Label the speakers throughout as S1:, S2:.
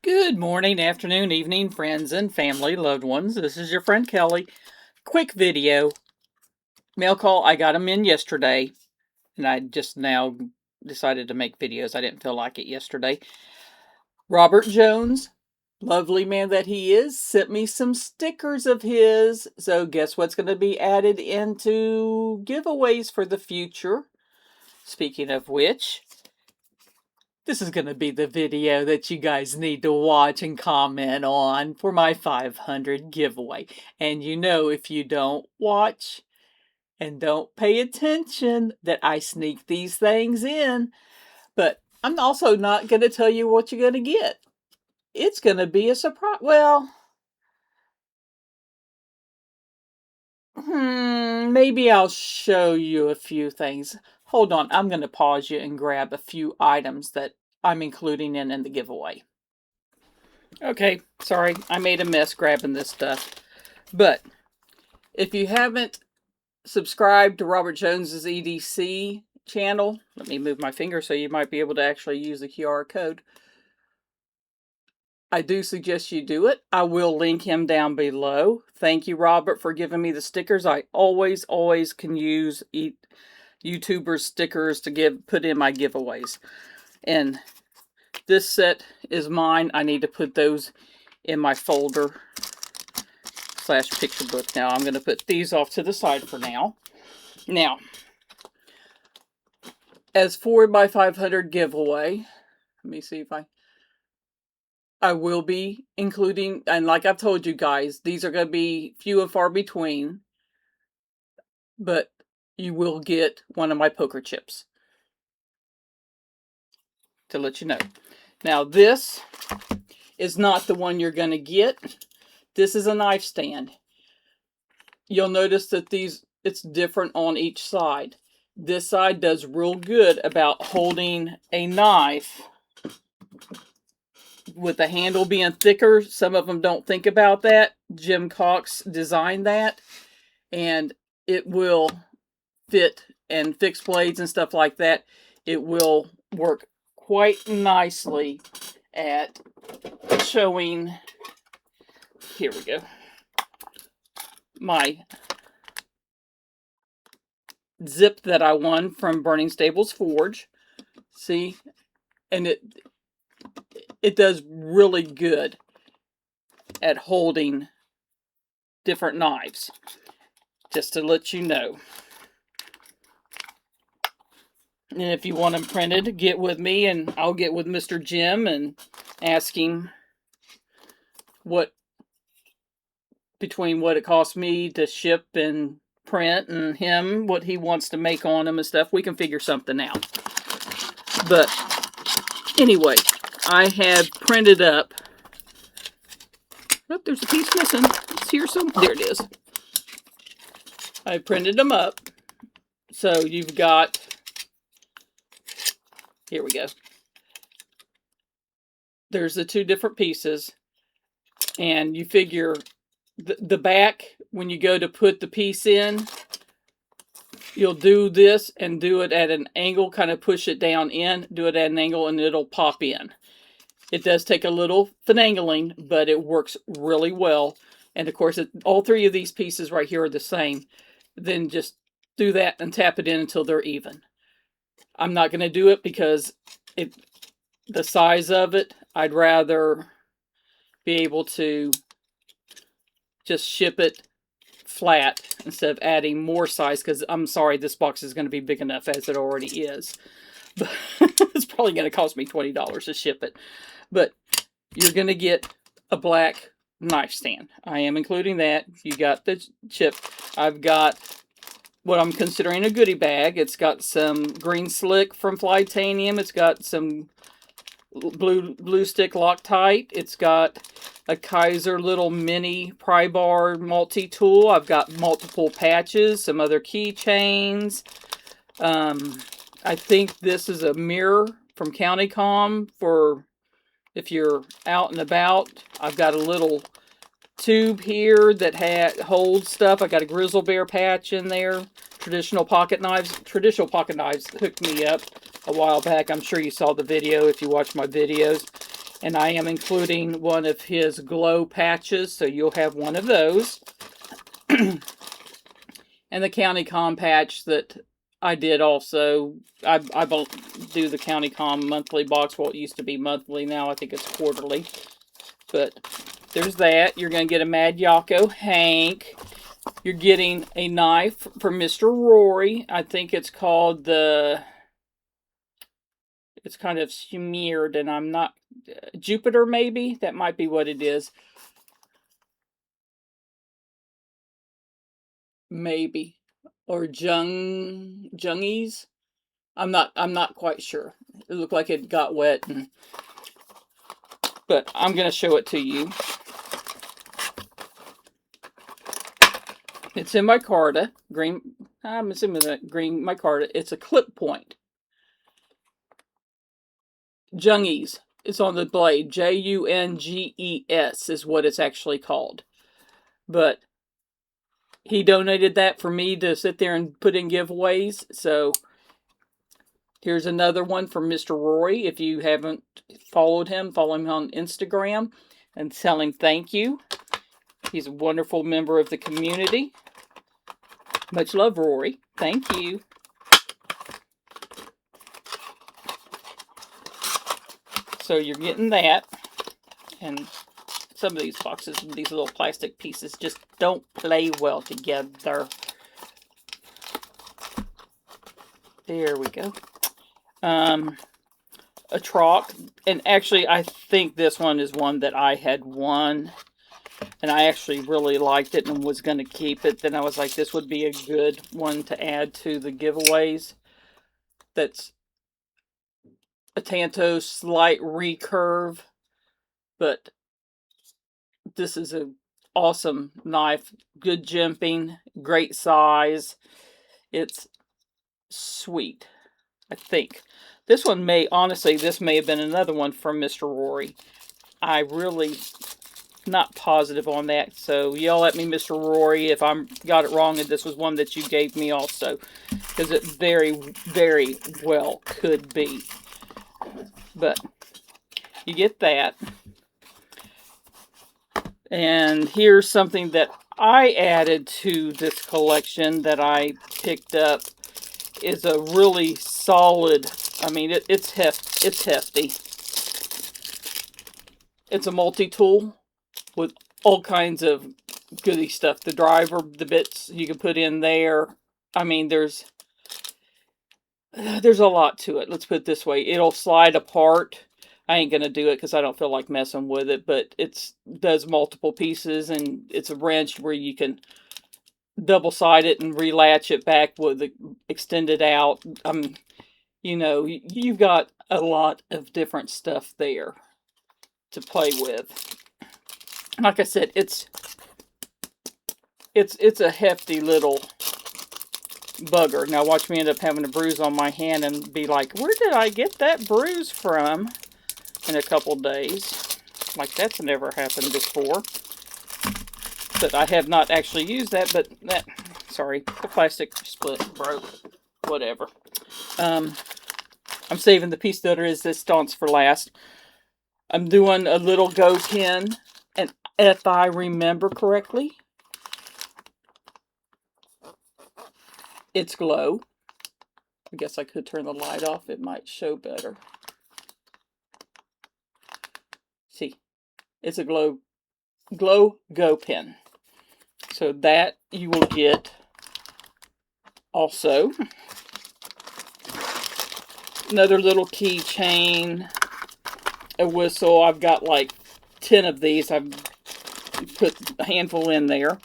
S1: Good morning, afternoon, evening, friends and family, loved ones. This is your friend Kelly. Quick video. Mail call. I got them in yesterday, and I just now decided to make videos. I didn't feel like it yesterday. Robert Jones, lovely man that he is, sent me some stickers of his. So guess what's going to be added into giveaways for the future? Speaking of which, this is going to be the video that you guys need to watch and comment on for my 500 giveaway. And you know, if you don't watch and don't pay attention, that I sneak these things in. But I'm also not going to tell you what you're going to get. It's going to be a surprise. Well, maybe I'll show you a few things. Hold on, I'm going to pause you and grab a few items that I'm including in the giveaway. Okay, sorry, I made a mess grabbing this stuff. But if you haven't subscribed to Robert Jones's EDC channel, let me move my finger so you might be able to actually use the QR code. I do suggest you do it. I will link him down below. Thank you, Robert, for giving me the stickers. I always can use YouTuber stickers to put in my giveaways. And this set is mine. I need to put those in my folder / picture book. Now I'm going to put these off to the side for now. Now, as for my 500 giveaway, let me see if I will be including, and like I've told you guys, these are going to be few and far between, but you will get one of my poker chips, to let you know. Now this is not the one you're going to get. This is a knife stand. You'll notice that it's different on each side. This side does real good about holding a knife with the handle being thicker. Some of them don't think about that. Jim Cox designed that, and it will fit and fix blades and stuff like that. It will work quite nicely at showing. Here we go. My zip that I won from Burning Stables Forge. See? And it does really good at holding different knives. Just to let you know. And if you want them printed, get with me and I'll get with Mr. Jim and ask him between what it costs me to ship and print and him, what he wants to make on them and stuff. We can figure something out. But anyway, I have printed up. Oh, there's a piece missing. It's here somewhere. There it is. I printed them up. So you've got, here we go. There's the two different pieces. And you figure the back, when you go to put the piece in, you'll do this and do it at an angle, kind of push it down in, do it at an angle, and it'll pop in. It does take a little finagling, but it works really well. And of course, all three of these pieces right here are the same. Then just do that and tap it in until they're even. I'm not going to do it because the size of it, I'd rather be able to just ship it flat instead of adding more size, because I'm sorry, this box is going to be big enough as it already is. But it's probably going to cost me $20 to ship it. But you're going to get a black knife stand. I am including that. You got the chip. I've got what I'm considering a goodie bag. It's got some green slick from Flytanium. It's got some blue stick Loctite. It's got a Kaiser little mini pry bar multi-tool. I've got multiple patches, some other keychains. I think this is a mirror from Countycom for if you're out and about. I've got a little tube here that holds stuff. I got a grizzle bear patch in there. Traditional pocket knives. Traditional pocket knives hooked me up a while back. I'm sure you saw the video if you watched my videos. And I am including one of his glow patches, so you'll have one of those. And the County Com patch that I did also. I do the County Com monthly box. Well, it used to be monthly. Now I think it's quarterly. But there's that. You're going to get a Mad Yako Hank. You're getting a knife from Mr. Rory. I think it's called the... It's kind of smeared, and I'm not... Jupiter, maybe? That might be what it is. Maybe. Or Jungies. I'm not quite sure. It looked like it got wet, but I'm going to show it to you. It's in micarta, green. I'm assuming that green micarta. It's a clip point. Jungies. It's on the blade. Junges is what it's actually called. But he donated that for me to sit there and put in giveaways. So here's another one from Mr. Rory. If you haven't followed him, follow him on Instagram and tell him thank you. He's a wonderful member of the community. Much love, Rory. Thank you. So you're getting that. And some of these boxes, these little plastic pieces, just don't play well together. There we go. A Troc. And actually, I think this one is one that I had won. And I actually really liked it and was going to keep it. Then I was like, this would be a good one to add to the giveaways. That's a Tanto slight recurve. But this is an awesome knife. Good jimping. Great size. It's sweet, I think. This one may, honestly, this may have been another one from Mr. Rory. I really... not positive on that, so yell at me, Mr. Rory, if I got it wrong and this was one that you gave me also, because it very, very well could be. But you get that. And here's something that I added to this collection that I picked up. Is a really solid, I mean, it's hefty. It's a multi-tool with all kinds of goodie stuff. The driver, the bits you can put in there. I mean, there's a lot to it. Let's put it this way. It'll slide apart. I ain't going to do it because I don't feel like messing with it. But it does multiple pieces. And it's a wrench where you can double-side it and relatch it back with it extended out. You know, you've got a lot of different stuff there to play with. Like I said, it's a hefty little bugger. Now watch me end up having a bruise on my hand and be like, where did I get that bruise from? In a couple days. Like that's never happened before. But I have not actually used that, but that, sorry, the plastic split, broke, whatever. I'm saving the piece de resistance for last. I'm doing a little go pin, and if I remember correctly, it's glow. I guess I could turn the light off, it might show better. See, it's a glow go pin. So that you will get also. Another little keychain, a whistle. I've got like 10 of these. I've put a handful in there.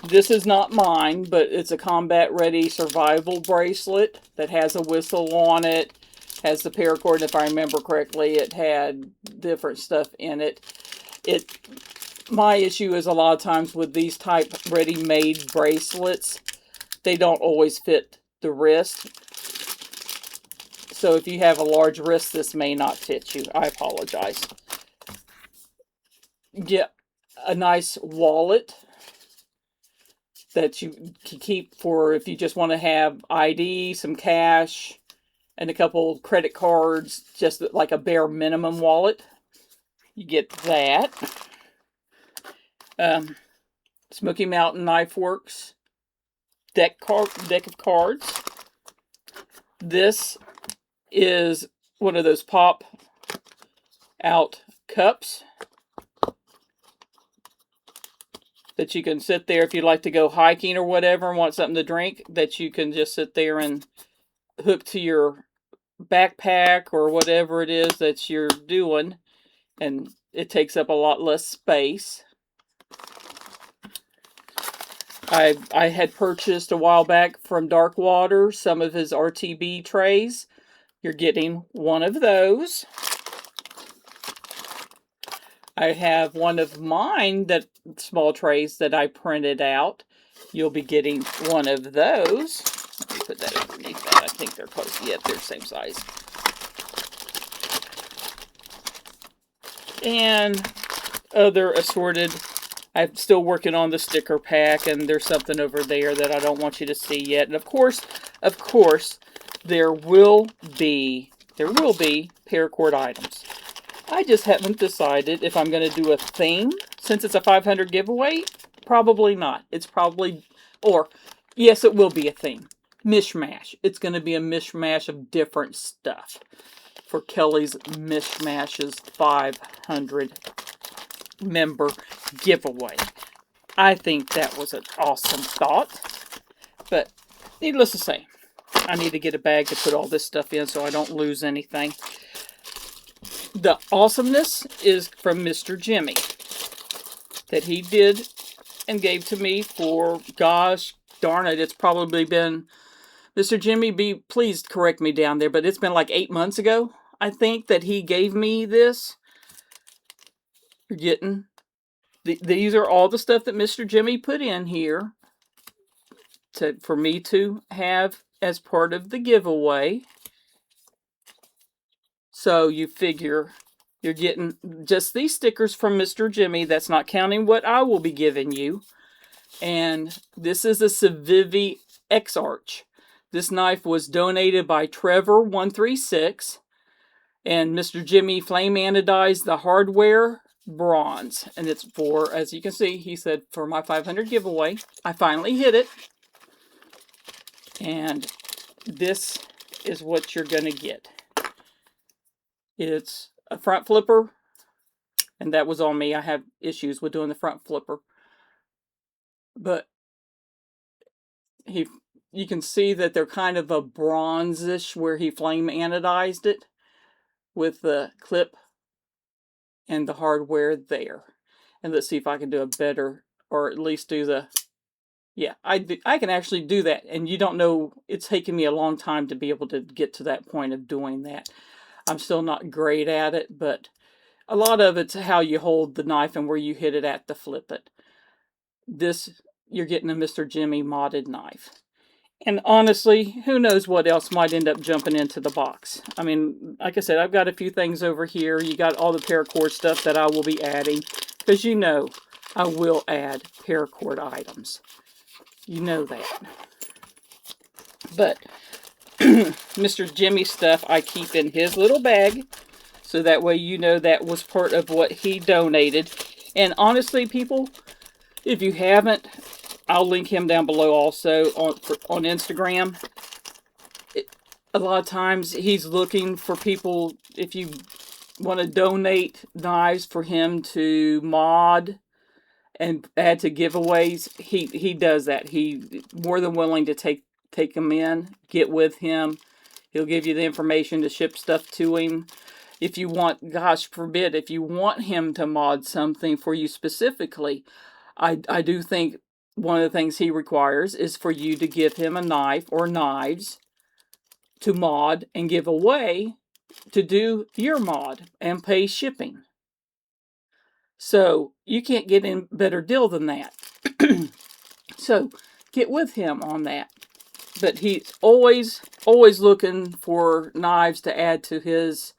S1: This is not mine, but it's a combat ready survival bracelet that has a whistle on it. Has the paracord, if I remember correctly. It had different stuff in it. My issue is a lot of times with these type ready-made bracelets, they don't always fit the wrist. So if you have a large wrist, this may not fit you. I apologize. Get a nice wallet that you can keep for if you just want to have ID, some cash, and a couple credit cards, just like a bare minimum wallet. You get that. Smoky Mountain Knife Works deck of cards. This is one of those pop out cups that you can sit there if you like to go hiking or whatever and want something to drink, that you can just sit there and hook to your backpack or whatever it is that you're doing, and it takes up a lot less space. I had purchased a while back from Dark Water some of his RTB trays. You're getting one of those. I have one of mine, that small trays that I printed out. You'll be getting one of those. Let me put that underneath that. I think they're close. Yeah, they're the same size. And other assorted. I'm still working on the sticker pack, and there's something over there that I don't want you to see yet. And of course, there will be paracord items. I just haven't decided if I'm going to do a theme. Since it's a 500 giveaway, probably not. It's probably, or yes, it will be a theme. Mishmash. It's going to be a mishmash of different stuff for Kelly's Mishmashes 500 member giveaway. I think that was an awesome thought. But needless to say, I need to get a bag to put all this stuff in so I don't lose anything. The awesomeness is from Mr. Jimmy, that he did and gave to me for, gosh darn it, it's probably been, Mr. Jimmy, please correct me down there, but it's been like 8 months ago, I think, that he gave me this. You're getting, these are all the stuff that Mr. Jimmy put in here for me to have as part of the giveaway. So you figure you're getting just these stickers from Mr. Jimmy. That's not counting what I will be giving you. And this is a Civivi X-Arch. This knife was donated by Trevor136. And Mr. Jimmy flame anodized the hardware bronze. And it's for, as you can see, he said, for my 500 giveaway. I finally hit it. And this is what you're going to get. It's a front flipper. And that was on me. I have issues with doing the front flipper. But you can see that they're kind of a bronzish where he flame anodized it with the clip and the hardware there. And let's see if I can do a better, or at least do the, yeah, I can actually do that. And you don't know, it's taken me a long time to be able to get to that point of doing that. I'm still not great at it, but a lot of it's how you hold the knife and where you hit it at to flip it. This, you're getting a Mr. Jimmy modded knife. And honestly, who knows what else might end up jumping into the box. I mean, like I said, I've got a few things over here. You got all the paracord stuff that I will be adding. Because you know, I will add paracord items. You know that. But Mr. Jimmy stuff I keep in his little bag. So that way you know that was part of what he donated. And honestly, people, if you haven't, I'll link him down below also on Instagram. A lot of times he's looking for people, if you want to donate knives for him to mod and add to giveaways, he does that. He's more than willing to take them in, get with him. He'll give you the information to ship stuff to him. If you want, gosh forbid, if you want him to mod something for you specifically, I do think one of the things he requires is for you to give him a knife or knives to mod and give away to do your mod and pay shipping. So you can't get a better deal than that. So get with him on that. But he's always looking for knives to add to his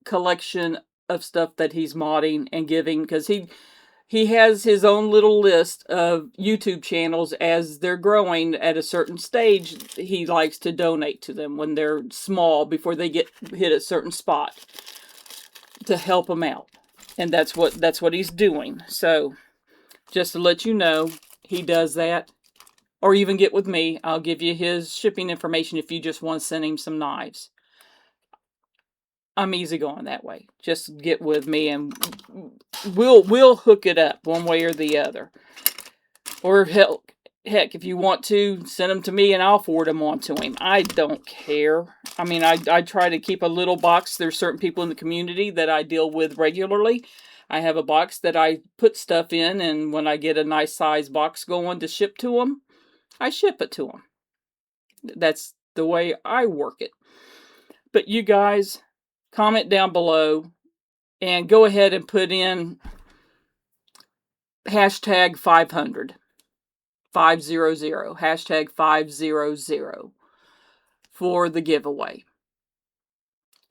S1: collection of stuff that he's modding and giving, because he has his own little list of YouTube channels. As they're growing at a certain stage, he likes to donate to them when they're small, before they hit a certain spot, to help them out. And that's what he's doing. So just to let you know, he does that. Or even get with me. I'll give you his shipping information if you just want to send him some knives. I'm easygoing that way. Just get with me and we'll hook it up one way or the other. Or heck, if you want to, send them to me and I'll forward them on to him. I don't care. I mean, I try to keep a little box. There's certain people in the community that I deal with regularly. I have a box that I put stuff in, and when I get a nice size box going to ship to them, I ship it to them. That's the way I work it. But you guys, comment down below and go ahead and put in hashtag 500. 500. Hashtag 500 for the giveaway.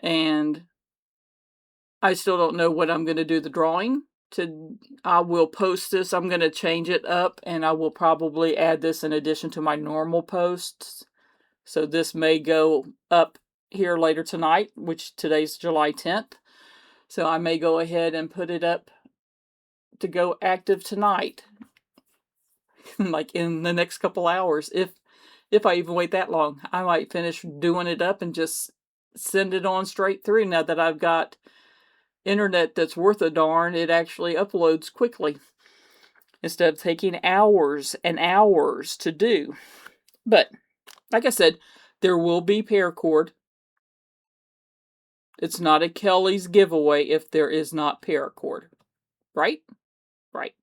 S1: And I still don't know what I'm going to do the drawing. I will post this. I'm going to change it up, and I will probably add this in addition to my normal posts. So this may go up here later tonight, which today's July 10th. So I may go ahead and put it up to go active tonight. Like in the next couple hours. If I even wait that long, I might finish doing it up and just send it on straight through. Now that I've got internet that's worth a darn, it actually uploads quickly instead of taking hours and hours to do. But like I said, there will be paracord. It's not a Kelly's giveaway if there is not paracord. Right? Right.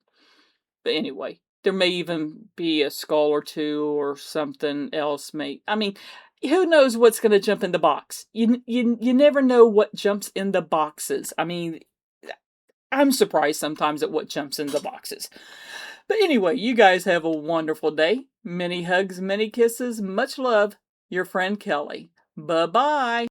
S1: But anyway, there may even be a skull or two or something else. I mean, who knows what's going to jump in the box? You never know what jumps in the boxes. I mean, I'm surprised sometimes at what jumps in the boxes. But anyway, you guys have a wonderful day. Many hugs, many kisses, much love. Your friend Kelly. Bye-bye.